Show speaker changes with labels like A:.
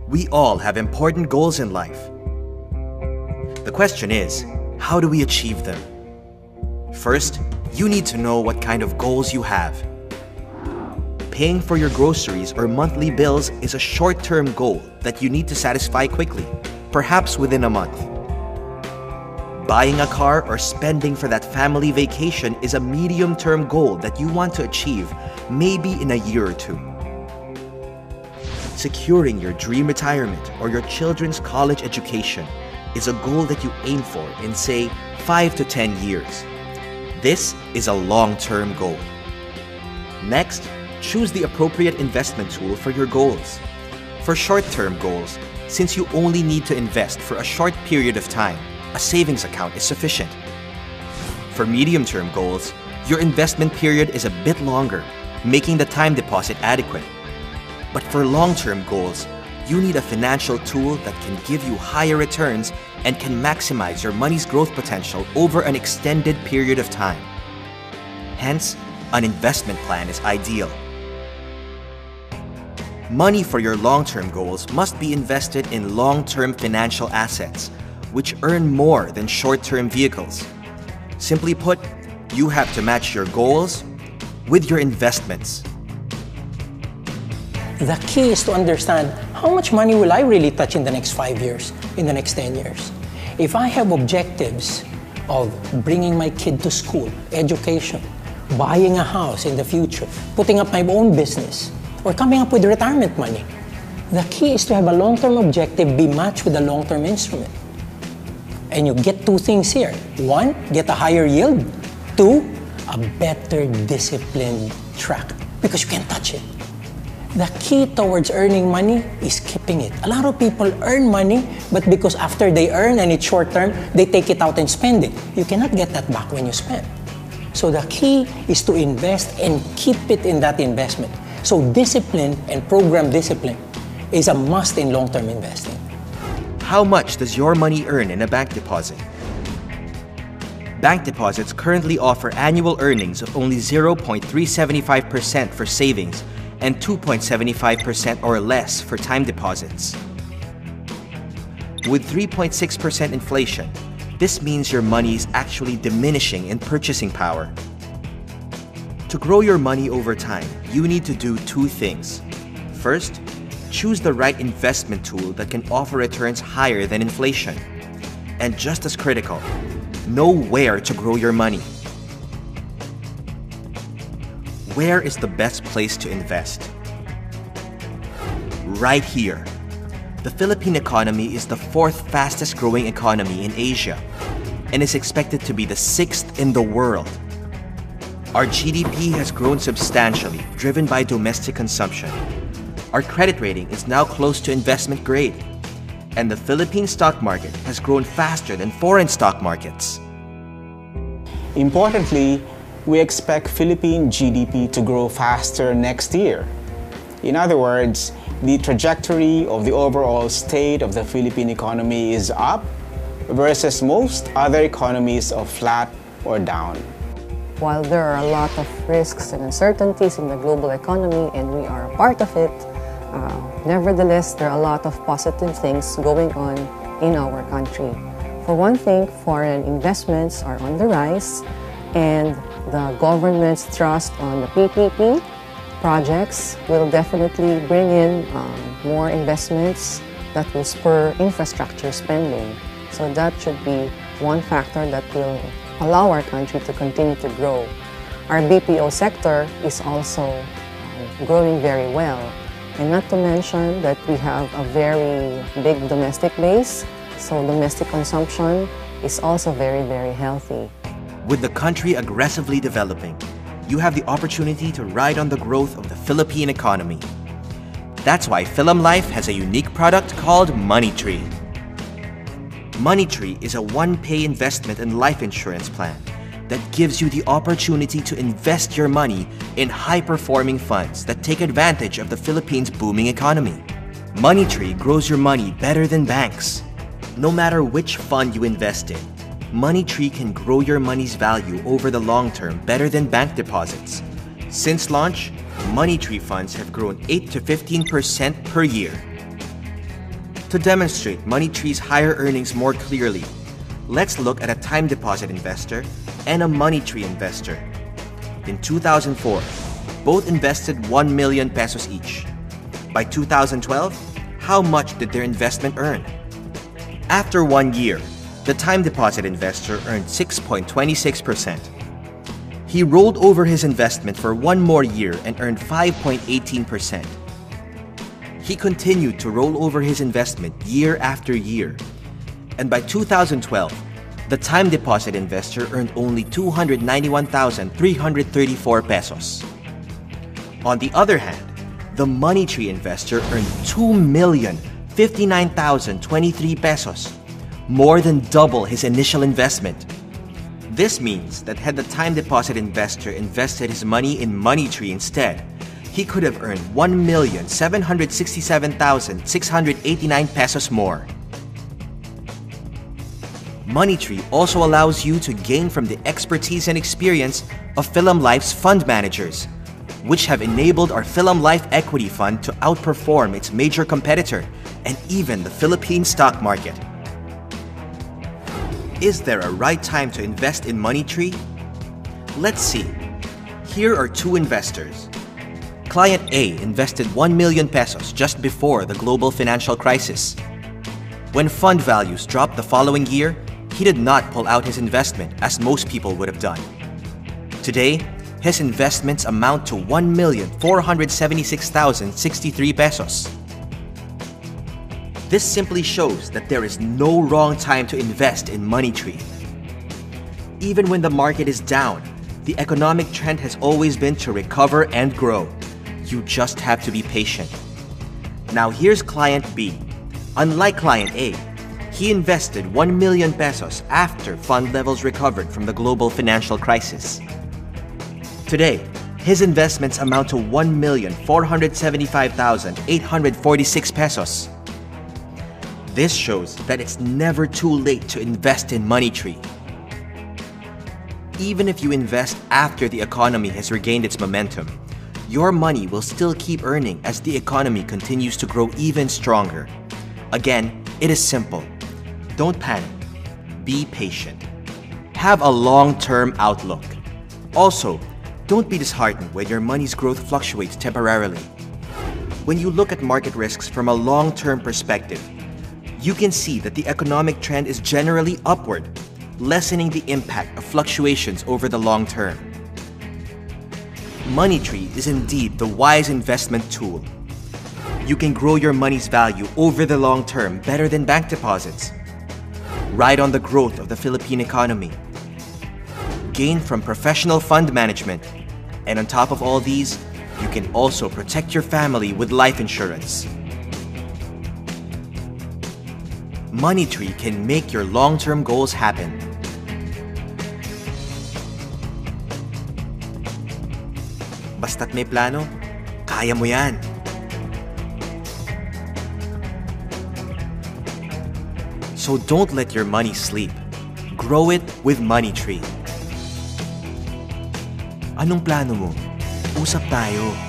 A: We all have important goals in life. The question is, how do we achieve them? First, you need to know what kind of goals you have. Paying for your groceries or monthly bills is a short-term goal that you need to satisfy quickly, perhaps within a month. Buying a car or spending for that family vacation is a medium-term goal that you want to achieve, maybe in a year or two. Securing your dream retirement or your children's college education is a goal that you aim for in, say, 5 to 10 years. This is a long-term goal. Next, choose the appropriate investment tool for your goals. For short-term goals, since you only need to invest for a short period of time, a savings account is sufficient. For medium-term goals, your investment period is a bit longer, making the time deposit adequate. But for long-term goals, you need a financial tool that can give you higher returns and can maximize your money's growth potential over an extended period of time. Hence, an investment plan is ideal. Money for your long-term goals must be invested in long-term financial assets, which earn more than short-term vehicles. Simply put, you have to match your goals with your investments.
B: The key is to understand how much money will I really touch in the next 5 years, in the next 10 years. If I have objectives of bringing my kid to school, education, buying a house in the future, putting up my own business, or coming up with retirement money, the key is to have a long-term objective be matched with a long-term instrument. And you get two things here. One, get a higher yield. Two, a better disciplined track, because you can touch it. The key towards earning money is keeping it. A lot of people earn money, but because after they earn and it's short term, they take it out and spend it. You cannot get that back when you spend. So the key is to invest and keep it in that investment. So discipline and program discipline is a must in long-term investing.
A: How much does your money earn in a bank deposit? Bank deposits currently offer annual earnings of only 0.375% for savings and 2.75% or less for time deposits. With 3.6% inflation, this means your money is actually diminishing in purchasing power. To grow your money over time, you need to do two things. First, choose the right investment tool that can offer returns higher than inflation. And just as critical, know where to grow your money. Where is the best place to invest? Right here. The Philippine economy is the 4th fastest growing economy in Asia and is expected to be the 6th in the world. Our GDP has grown substantially, driven by domestic consumption. Our credit rating is now close to investment grade, and the Philippine stock market has grown faster than foreign stock markets.
C: Importantly, we expect Philippine GDP to grow faster next year. In other words, the trajectory of the overall state of the Philippine economy is up versus most other economies of flat or down.
D: While there are a lot of risks and uncertainties in the global economy and we are a part of it, nevertheless, there are a lot of positive things going on in our country. For one thing, foreign investments are on the rise, and the government's trust on the PPP projects will definitely bring in more investments that will spur infrastructure spending. So that should be one factor that will allow our country to continue to grow. Our BPO sector is also growing very well. And not to mention that we have a very big domestic base, so domestic consumption is also very, very healthy.
A: With the country aggressively developing, you have the opportunity to ride on the growth of the Philippine economy. That's why Philam Life has a unique product called Money Tree. Money Tree is a one-pay investment and life insurance plan that gives you the opportunity to invest your money in high-performing funds that take advantage of the Philippines' booming economy. Money Tree grows your money better than banks. No matter which fund you invest in, Money Tree can grow your money's value over the long term better than bank deposits. Since launch, Money Tree funds have grown 8 to 15% per year. To demonstrate Money Tree's higher earnings more clearly, let's look at a time deposit investor and a Money Tree investor. In 2004, both invested 1 million pesos each. By 2012, how much did their investment earn? After 1 year, the time deposit investor earned 6.26%. He rolled over his investment for 1 more year and earned 5.18%. He continued to roll over his investment year after year. And by 2012, the time deposit investor earned only 291,334 pesos. On the other hand, the Money Tree investor earned 2,059,023 pesos, more than double his initial investment. This means that had the time deposit investor invested his money in Money Tree instead, he could have earned 1,767,689 pesos more. Money Tree also allows you to gain from the expertise and experience of Philam Life's fund managers, which have enabled our Philam Life Equity Fund to outperform its major competitor and even the Philippine stock market. Is there a right time to invest in Money Tree? Let's see. Here are two investors. Client A invested 1 million pesos just before the global financial crisis. When fund values dropped the following year, he did not pull out his investment as most people would have done. Today, his investments amount to 1,476,063 pesos. This simply shows that there is no wrong time to invest in Money Tree. Even when the market is down, the economic trend has always been to recover and grow. You just have to be patient. Now here's Client B. Unlike Client A, he invested 1 million pesos after fund levels recovered from the global financial crisis. Today, his investments amount to 1,475,846 pesos. This shows that it's never too late to invest in Money Tree. Even if you invest after the economy has regained its momentum, your money will still keep earning as the economy continues to grow even stronger. Again, it is simple. Don't panic. Be patient. Have a long-term outlook. Also, don't be disheartened when your money's growth fluctuates temporarily. When you look at market risks from a long-term perspective, you can see that the economic trend is generally upward, lessening the impact of fluctuations over the long term. Money Tree is indeed the wise investment tool. You can grow your money's value over the long term better than bank deposits. Ride on the growth of the Philippine economy. Gain from professional fund management. And on top of all these, you can also protect your family with life insurance. Money Tree can make your long-term goals happen. Basta't may plano, kaya mo yan. So don't let your money sleep. Grow it with Money Tree. Anong plano mo? Usap tayo.